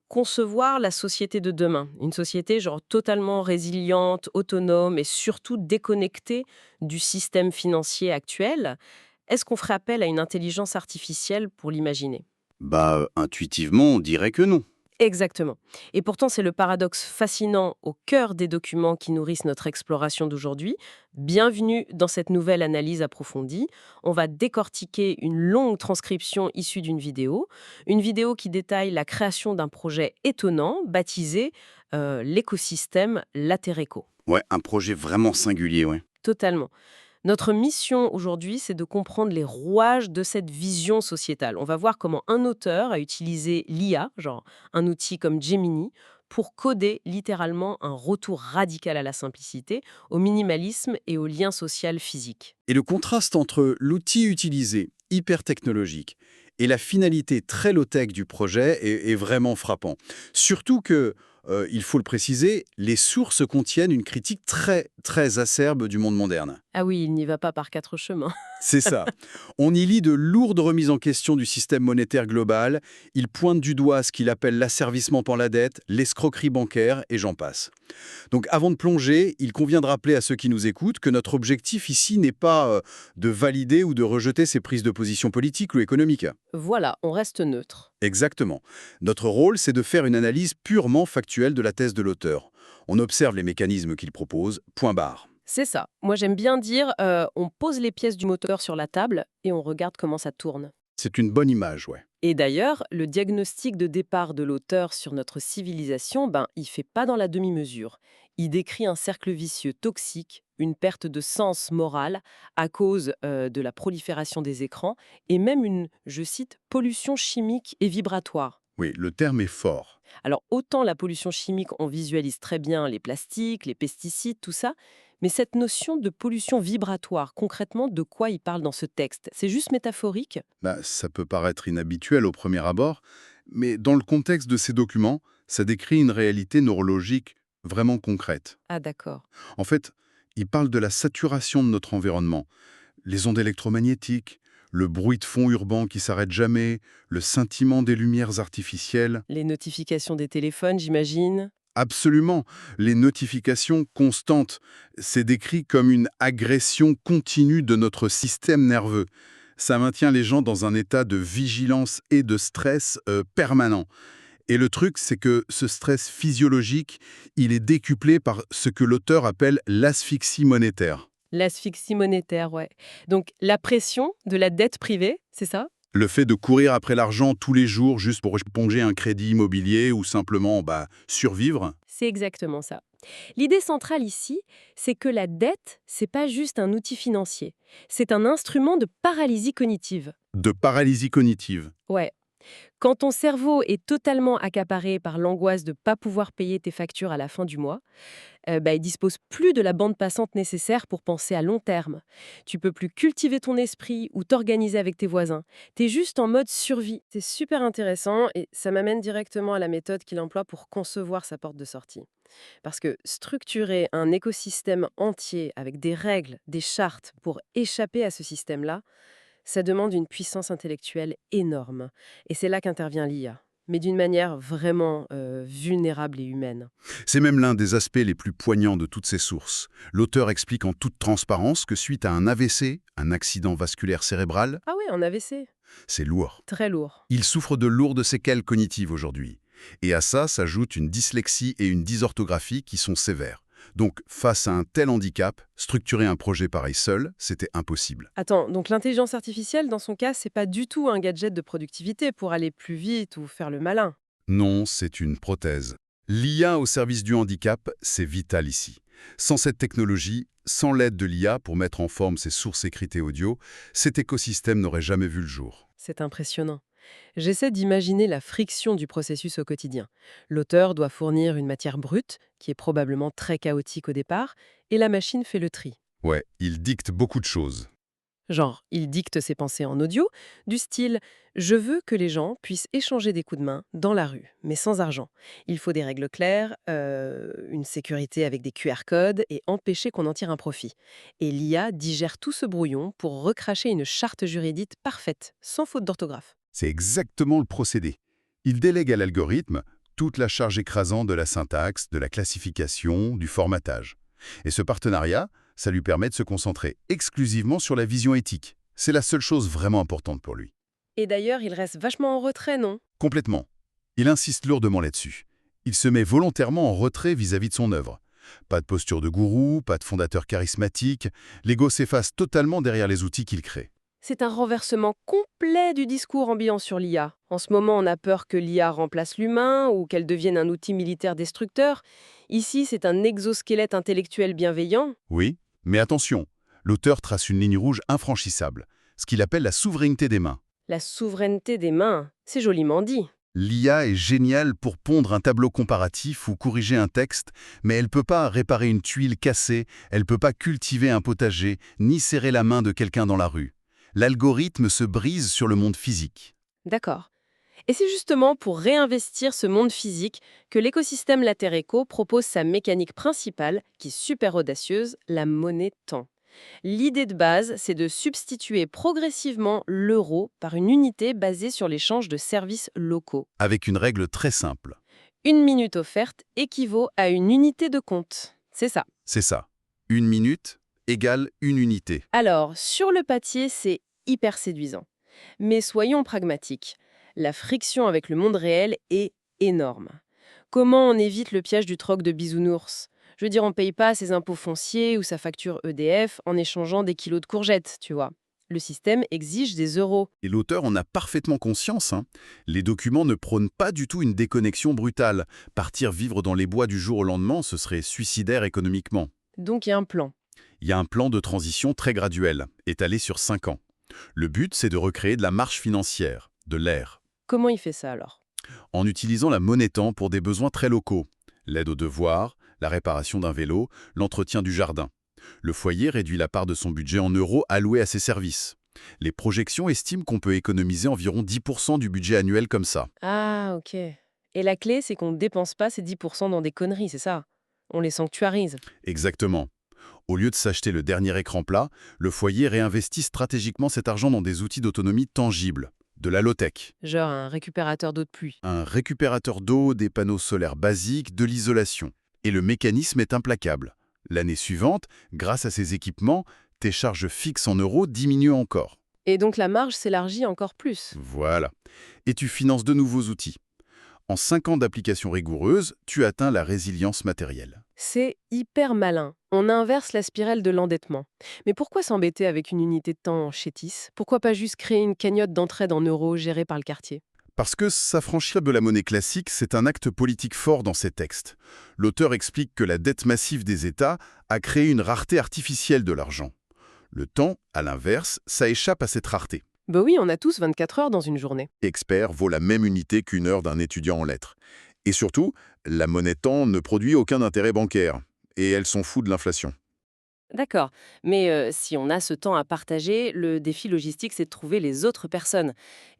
concevoir la société de demain. Une société genre totalement résiliente, autonome et surtout déconnectée du système financier actuel. Est-ce qu'on ferait appel à une intelligence artificielle pour l'imaginer? Bah, intuitivement, on dirait que non. Exactement. Et pourtant, c'est le paradoxe fascinant au cœur des documents qui nourrissent notre exploration d'aujourd'hui. Bienvenue dans cette nouvelle analyse approfondie. On va décortiquer une longue transcription issue d'une vidéo qui détaille la création d'un projet étonnant baptisé l'écosystème Latereco. Ouais, un projet vraiment singulier, ouais. Totalement. Notre mission aujourd'hui, c'est de comprendre les rouages de cette vision sociétale. On va voir comment un auteur a utilisé l'IA, genre un outil comme Gemini, pour coder littéralement un retour radical à la simplicité, au minimalisme et au lien social physique. Et le contraste entre l'outil utilisé, hyper technologique, et la finalité très low-tech du projet est vraiment frappant. Surtout que, il faut le préciser, les sources contiennent une critique très, très acerbe du monde moderne. Ah oui, il n'y va pas par quatre chemins. C'est ça. On y lit de lourdes remises en question du système monétaire global. Il pointe du doigt ce qu'il appelle l'asservissement par la dette, l'escroquerie bancaire, et j'en passe. Donc avant de plonger, il convient de rappeler à ceux qui nous écoutent que notre objectif ici n'est pas de valider ou de rejeter ces prises de position politiques ou économiques. Voilà, on reste neutre. Exactement. Notre rôle, c'est de faire une analyse purement factuelle de la thèse de l'auteur. On observe les mécanismes qu'il propose, point barre. C'est ça. Moi, j'aime bien dire, on pose les pièces du moteur sur la table et on regarde comment ça tourne. C'est une bonne image, ouais. Et d'ailleurs, le diagnostic de départ de l'auteur sur notre civilisation, il fait pas dans la demi-mesure. Il décrit un cercle vicieux toxique, une perte de sens moral à cause de la prolifération des écrans et même une, je cite, pollution chimique et vibratoire. Oui, le terme est fort. Alors autant la pollution chimique, on visualise très bien les plastiques, les pesticides, tout ça, mais cette notion de pollution vibratoire, concrètement, de quoi il parle dans ce texte? C'est juste métaphorique? Bah, ça peut paraître inhabituel au premier abord, mais dans le contexte de ces documents, ça décrit une réalité neurologique vraiment concrète. Ah d'accord. En fait, il parle de la saturation de notre environnement, les ondes électromagnétiques, le bruit de fond urbain qui s'arrête jamais, le scintillement des lumières artificielles. Les notifications des téléphones, j'imagine? Absolument, les notifications constantes, c'est décrit comme une agression continue de notre système nerveux. Ça maintient les gens dans un état de vigilance et de stress permanent. Et le truc, c'est que ce stress physiologique, il est décuplé par ce que l'auteur appelle l'asphyxie monétaire. L'asphyxie monétaire, ouais. Donc la pression de la dette privée, c'est ça? Le fait de courir après l'argent tous les jours juste pour éponger un crédit immobilier ou simplement survivre. C'est exactement ça. L'idée centrale ici, c'est que la dette, c'est pas juste un outil financier. C'est un instrument de paralysie cognitive. De paralysie cognitive. Ouais. Quand ton cerveau est totalement accaparé par l'angoisse de ne pas pouvoir payer tes factures à la fin du mois, il dispose plus de la bande passante nécessaire pour penser à long terme. Tu peux plus cultiver ton esprit ou t'organiser avec tes voisins. Tu es juste en mode survie. C'est super intéressant et ça m'amène directement à la méthode qu'il emploie pour concevoir sa porte de sortie. Parce que structurer un écosystème entier avec des règles, des chartes pour échapper à ce système-là, ça demande une puissance intellectuelle énorme. Et c'est là qu'intervient l'IA, mais d'une manière vraiment vulnérable et humaine. C'est même l'un des aspects les plus poignants de toutes ces sources. L'auteur explique en toute transparence que suite à un AVC, un accident vasculaire cérébral, Ah oui, en AVC, c'est lourd. très lourd. Il souffre de lourdes séquelles cognitives aujourd'hui. Et à ça s'ajoutent une dyslexie et une dysorthographie qui sont sévères. Donc, face à un tel handicap, structurer un projet pareil seul, c'était impossible. Attends, donc l'intelligence artificielle, dans son cas, c'est pas du tout un gadget de productivité pour aller plus vite ou faire le malin. Non, c'est une prothèse. L'IA au service du handicap, c'est vital ici. Sans cette technologie, sans l'aide de l'IA pour mettre en forme ces sources écrites et audio, cet écosystème n'aurait jamais vu le jour. C'est impressionnant. J'essaie d'imaginer la friction du processus au quotidien. L'auteur doit fournir une matière brute, qui est probablement très chaotique au départ, et la machine fait le tri. Ouais, il dicte beaucoup de choses. Genre, il dicte ses pensées en audio, du style «Je veux que les gens puissent échanger des coups de main dans la rue, mais sans argent. Il faut des règles claires, une sécurité avec des QR codes et empêcher qu'on en tire un profit». Et l'IA digère tout ce brouillon pour recracher une charte juridique parfaite, sans faute d'orthographe. C'est exactement le procédé. Il délègue à l'algorithme toute la charge écrasante de la syntaxe, de la classification, du formatage. Et ce partenariat, ça lui permet de se concentrer exclusivement sur la vision éthique. C'est la seule chose vraiment importante pour lui. Et d'ailleurs, il reste vachement en retrait, non? Complètement. Il insiste lourdement là-dessus. Il se met volontairement en retrait vis-à-vis de son œuvre. Pas de posture de gourou, pas de fondateur charismatique, l'ego s'efface totalement derrière les outils qu'il crée. C'est un renversement complet du discours ambiant sur l'IA. En ce moment, on a peur que l'IA remplace l'humain ou qu'elle devienne un outil militaire destructeur. Ici, c'est un exosquelette intellectuel bienveillant. Oui, mais attention, l'auteur trace une ligne rouge infranchissable, ce qu'il appelle la souveraineté des mains. La souveraineté des mains, c'est joliment dit. L'IA est géniale pour pondre un tableau comparatif ou corriger un texte, mais elle ne peut pas réparer une tuile cassée, elle ne peut pas cultiver un potager, ni serrer la main de quelqu'un dans la rue. L'algorithme se brise sur le monde physique. D'accord. Et c'est justement pour réinvestir ce monde physique que l'écosystème Latereco propose sa mécanique principale, qui est super audacieuse, la monnaie temps. L'idée de base, c'est de substituer progressivement l'euro par une unité basée sur l'échange de services locaux. Avec une règle très simple. Une minute offerte équivaut à une unité de compte. C'est ça. C'est ça. Une minute égale une unité. Alors, sur le papier, c'est hyper séduisant. Mais soyons pragmatiques. La friction avec le monde réel est énorme. Comment on évite le piège du troc de bisounours? Je veux dire, on ne paye pas ses impôts fonciers ou sa facture EDF en échangeant des kilos de courgettes, tu vois. Le système exige des euros. Et l'auteur en a parfaitement conscience, hein. Les documents ne prônent pas du tout une déconnexion brutale. Partir vivre dans les bois du jour au lendemain, ce serait suicidaire économiquement. Donc il y a un plan. Il y a un plan de transition très graduel, étalé sur 5 ans. Le but, c'est de recréer de la marge financière, de l'air, Comment il fait ça alors? en utilisant la monnaie-temps pour des besoins très locaux. L'aide aux devoirs, la réparation d'un vélo, l'entretien du jardin. Le foyer réduit la part de son budget en euros alloué à ces services. Les projections estiment qu'on peut économiser environ 10% du budget annuel comme ça. Ah, ok. Et la clé, c'est qu'on ne dépense pas ces 10% dans des conneries, c'est ça? On les sanctuarise. Exactement. Au lieu de s'acheter le dernier écran plat, le foyer réinvestit stratégiquement cet argent dans des outils d'autonomie tangibles, de la low-tech. Genre un récupérateur d'eau de pluie. Un récupérateur d'eau, des panneaux solaires basiques, de l'isolation. Et le mécanisme est implacable. L'année suivante, grâce à ces équipements, tes charges fixes en euros diminuent encore. Et donc la marge s'élargit encore plus. Voilà. Et tu finances de nouveaux outils. En 5 ans d'application rigoureuse, tu atteins la résilience matérielle. C'est hyper malin. On inverse la spirale de l'endettement. Mais pourquoi s'embêter avec une unité de temps en chétis? Pourquoi pas juste créer une cagnotte d'entraide en euros gérée par le quartier? Parce que s'affranchir de la monnaie classique, c'est un acte politique fort dans ces textes. L'auteur explique que la dette massive des États a créé une rareté artificielle de l'argent. Le temps, à l'inverse, ça échappe à cette rareté. Bah oui, on a tous 24 heures dans une journée. Expert vaut la même unité qu'une heure d'un étudiant en lettres. Et surtout, la monnaie temps ne produit aucun intérêt bancaire. Et elle s'en fout de l'inflation. D'accord. Mais si on a ce temps à partager, le défi logistique, c'est de trouver les autres personnes.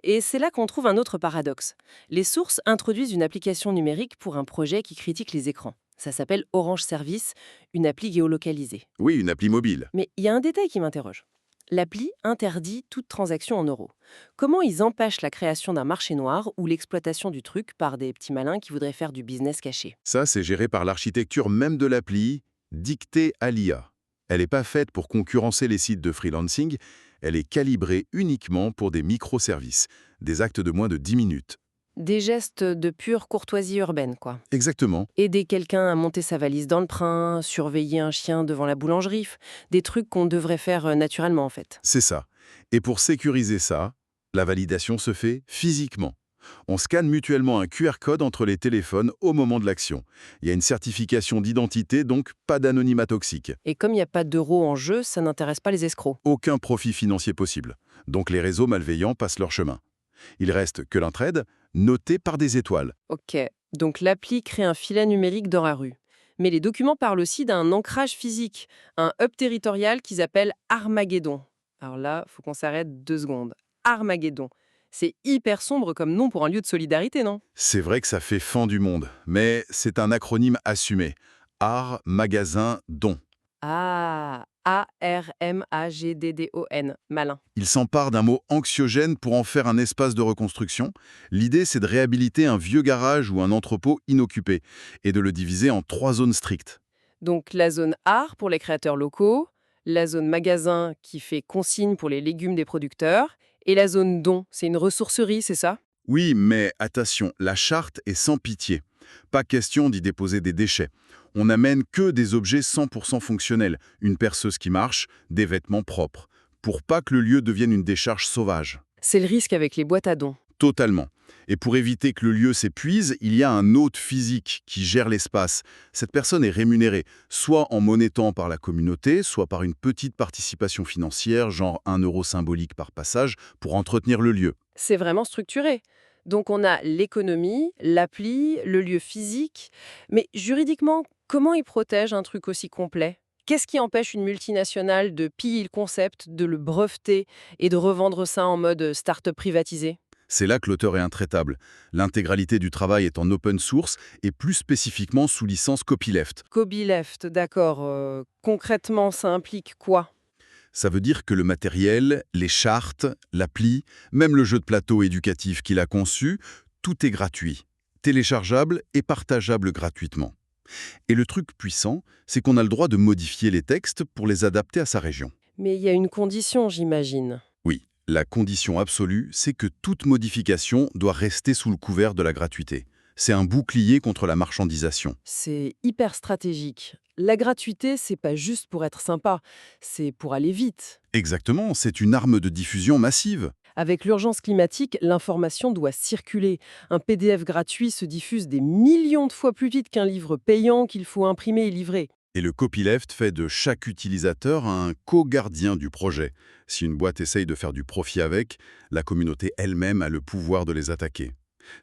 Et c'est là qu'on trouve un autre paradoxe. Les sources introduisent une application numérique pour un projet qui critique les écrans. Ça s'appelle Orange Service, une appli géolocalisée. Oui, une appli mobile. Mais il y a un détail qui m'interroge. L'appli interdit toute transaction en euros. Comment ils empêchent la création d'un marché noir ou l'exploitation du truc par des petits malins qui voudraient faire du business caché? Ça, c'est géré par l'architecture même de l'appli, dictée à l'IA. Elle n'est pas faite pour concurrencer les sites de freelancing, elle est calibrée uniquement pour des microservices, des actes de moins de 10 minutes. Des gestes de pure courtoisie urbaine, quoi. Exactement. Aider quelqu'un à monter sa valise dans le train, surveiller un chien devant la boulangerie, des trucs qu'on devrait faire naturellement en fait. C'est ça. Et pour sécuriser ça, la validation se fait physiquement. On scanne mutuellement un QR code entre les téléphones au moment de l'action. Il y a une certification d'identité, donc pas d'anonymat toxique. Et comme il n'y a pas d'euros en jeu, ça n'intéresse pas les escrocs. Aucun profit financier possible. Donc les réseaux malveillants passent leur chemin. Il reste que l'entraide, notée par des étoiles. Ok, donc l'appli crée un filet numérique dans la rue. Mais les documents parlent aussi d'un ancrage physique, un hub territorial qu'ils appellent Armageddon. Alors là, faut qu'on s'arrête 2 secondes. Armageddon. C'est hyper sombre comme nom pour un lieu de solidarité, non? C'est vrai que ça fait fan du monde, mais c'est un acronyme assumé. Art, magasin, don. Ah, Armagddon. Malin. Il s'empare d'un mot anxiogène pour en faire un espace de reconstruction. L'idée, c'est de réhabiliter un vieux garage ou un entrepôt inoccupé et de le diviser en 3 zones strictes. Donc la zone art pour les créateurs locaux, la zone magasin qui fait consigne pour les légumes des producteurs, et la zone don, c'est une ressourcerie, c'est ça? Oui, mais attention, la charte est sans pitié. Pas question d'y déposer des déchets. On n'amène que des objets 100% fonctionnels, une perceuse qui marche, des vêtements propres, pour pas que le lieu devienne une décharge sauvage. C'est le risque avec les boîtes à dons. Totalement. Et pour éviter que le lieu s'épuise, il y a un hôte physique qui gère l'espace. Cette personne est rémunérée, soit en monétant par la communauté, soit par une petite participation financière, genre 1 € symbolique par passage, pour entretenir le lieu. C'est vraiment structuré. Donc on a l'économie, l'appli, le lieu physique. Mais juridiquement, comment ils protègent un truc aussi complet? Qu'est-ce qui empêche une multinationale de piller le concept, de le breveter et de revendre ça en mode start-up privatisé? C'est là que l'auteur est intraitable. L'intégralité du travail est en open source et plus spécifiquement sous licence copyleft. Copyleft, d'accord. Concrètement, ça implique quoi? Ça veut dire que le matériel, les chartes, l'appli, même le jeu de plateau éducatif qu'il a conçu, tout est gratuit, téléchargeable et partageable gratuitement. Et le truc puissant, c'est qu'on a le droit de modifier les textes pour les adapter à sa région. Mais il y a une condition, j'imagine. Oui, la condition absolue, c'est que toute modification doit rester sous le couvert de la gratuité. C'est un bouclier contre la marchandisation. C'est hyper stratégique. La gratuité, c'est pas juste pour être sympa, c'est pour aller vite. Exactement, c'est une arme de diffusion massive. Avec l'urgence climatique, l'information doit circuler. Un PDF gratuit se diffuse des millions de fois plus vite qu'un livre payant qu'il faut imprimer et livrer. Et le copyleft fait de chaque utilisateur un co-gardien du projet. Si une boîte essaye de faire du profit avec, la communauté elle-même a le pouvoir de les attaquer.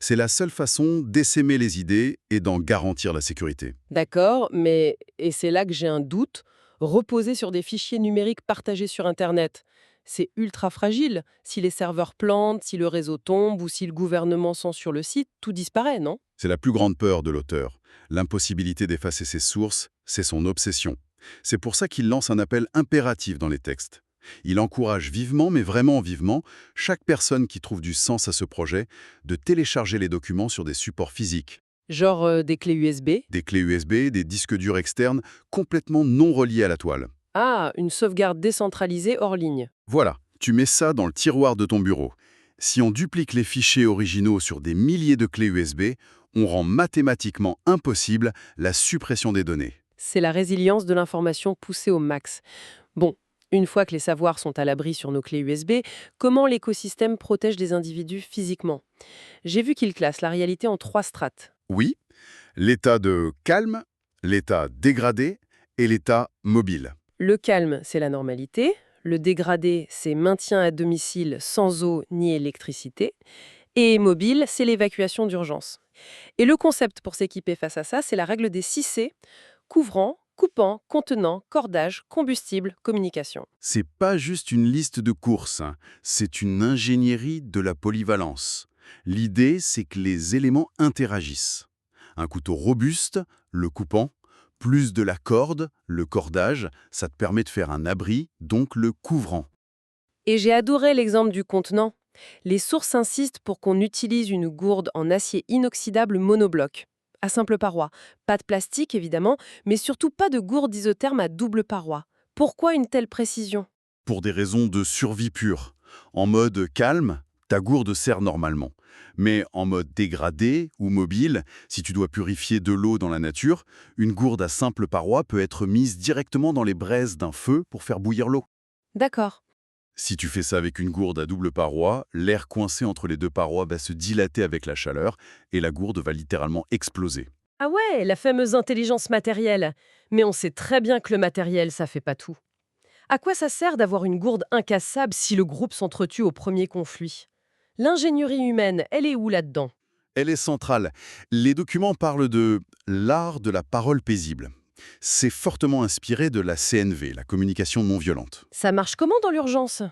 C'est la seule façon d'essaimer les idées et d'en garantir la sécurité. D'accord, mais, et c'est là que j'ai un doute, reposer sur des fichiers numériques partagés sur Internet. C'est ultra fragile. Si les serveurs plantent, si le réseau tombe ou si le gouvernement censure le site, tout disparaît, non? C'est la plus grande peur de l'auteur. L'impossibilité d'effacer ses sources, c'est son obsession. C'est pour ça qu'il lance un appel impératif dans les textes. Il encourage vivement, mais vraiment vivement, chaque personne qui trouve du sens à ce projet de télécharger les documents sur des supports physiques, Genre des clés USB. des clés USB, des disques durs externes complètement non reliés à la toile. Ah, une sauvegarde décentralisée hors ligne. Voilà, tu mets ça dans le tiroir de ton bureau. Si on duplique les fichiers originaux sur des milliers de clés USB, on rend mathématiquement impossible la suppression des données. C'est la résilience de l'information poussée au max. Bon, une fois que les savoirs sont à l'abri sur nos clés USB, comment l'écosystème protège les individus physiquement? J'ai vu qu'il classe la réalité en 3 strates. Oui, l'état de calme, l'état dégradé et l'état mobile. Le calme, c'est la normalité. Le dégradé, c'est maintien à domicile sans eau ni électricité. Et mobile, c'est l'évacuation d'urgence. Et le concept pour s'équiper face à ça, c'est la règle des 6 C: couvrant, coupant, contenant, cordage, combustible, communication. C'est pas juste une liste de courses, hein. C'est une ingénierie de la polyvalence. L'idée, c'est que les éléments interagissent. Un couteau robuste, le coupant, plus de la corde, le cordage, ça te permet de faire un abri, donc le couvrant. Et j'ai adoré l'exemple du contenant. Les sources insistent pour qu'on utilise une gourde en acier inoxydable monobloc, à simple paroi. Pas de plastique, évidemment, mais surtout pas de gourde isotherme à double paroi. Pourquoi une telle précision? Pour des raisons de survie pure. En mode calme, ta gourde sert normalement. Mais en mode dégradé ou mobile, si tu dois purifier de l'eau dans la nature, une gourde à simple paroi peut être mise directement dans les braises d'un feu pour faire bouillir l'eau. D'accord. Si tu fais ça avec une gourde à double paroi, l'air coincé entre les deux parois va se dilater avec la chaleur et la gourde va littéralement exploser. Ah ouais, la fameuse intelligence matérielle. Mais on sait très bien que le matériel, ça fait pas tout. À quoi ça sert d'avoir une gourde incassable si le groupe s'entretue au premier conflit? L'ingénierie humaine, elle est où là-dedans? Elle est centrale. Les documents parlent de l'art de la parole paisible. C'est fortement inspiré de la CNV, la communication non violente. Ça marche comment dans l'urgence?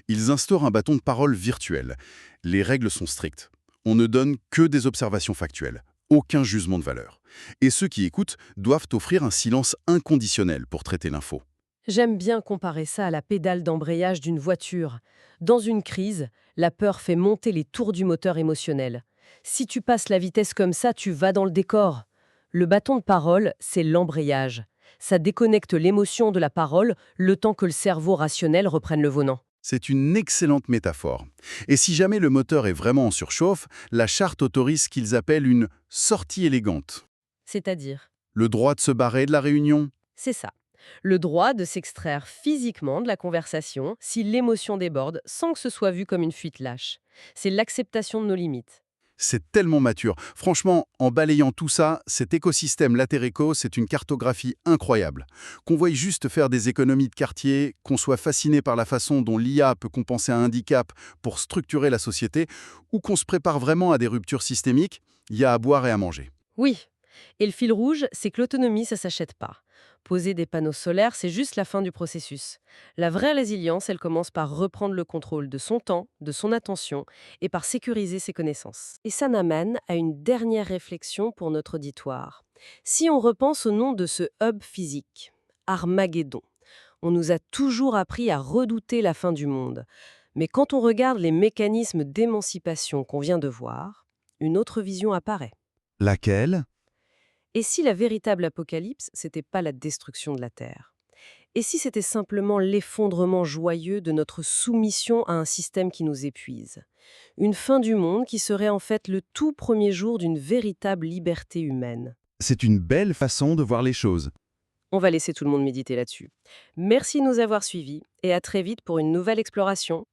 Ils instaurent un bâton de parole virtuel. Les règles sont strictes. On ne donne que des observations factuelles, aucun jugement de valeur. Et ceux qui écoutent doivent offrir un silence inconditionnel pour traiter l'info. J'aime bien comparer ça à la pédale d'embrayage d'une voiture. Dans une crise, la peur fait monter les tours du moteur émotionnel. Si tu passes la vitesse comme ça, tu vas dans le décor. Le bâton de parole, c'est l'embrayage. Ça déconnecte l'émotion de la parole le temps que le cerveau rationnel reprenne le volant. C'est une excellente métaphore. Et si jamais le moteur est vraiment en surchauffe, la charte autorise ce qu'ils appellent une sortie élégante. C'est-à-dire, Le droit de se barrer de la réunion. c'est ça. Le droit de s'extraire physiquement de la conversation si l'émotion déborde sans que ce soit vu comme une fuite lâche. C'est l'acceptation de nos limites. C'est tellement mature. Franchement, en balayant tout ça, cet écosystème Latéréco, c'est une cartographie incroyable. Qu'on veuille juste faire des économies de quartier, qu'on soit fasciné par la façon dont l'IA peut compenser un handicap pour structurer la société, ou qu'on se prépare vraiment à des ruptures systémiques, il y a à boire et à manger. Oui. Et le fil rouge, c'est que l'autonomie, ça s'achète pas. Poser des panneaux solaires, c'est juste la fin du processus. La vraie résilience, elle commence par reprendre le contrôle de son temps, de son attention, et par sécuriser ses connaissances. Et ça m'amène à une dernière réflexion pour notre auditoire. Si on repense au nom de ce hub physique, Armageddon, on nous a toujours appris à redouter la fin du monde. Mais quand on regarde les mécanismes d'émancipation qu'on vient de voir, une autre vision apparaît. Laquelle? Et si la véritable apocalypse, c'était pas la destruction de la Terre? Et si c'était simplement l'effondrement joyeux de notre soumission à un système qui nous épuise? Une fin du monde qui serait en fait le tout premier jour d'une véritable liberté humaine. C'est une belle façon de voir les choses. On va laisser tout le monde méditer là-dessus. Merci de nous avoir suivis et à très vite pour une nouvelle exploration.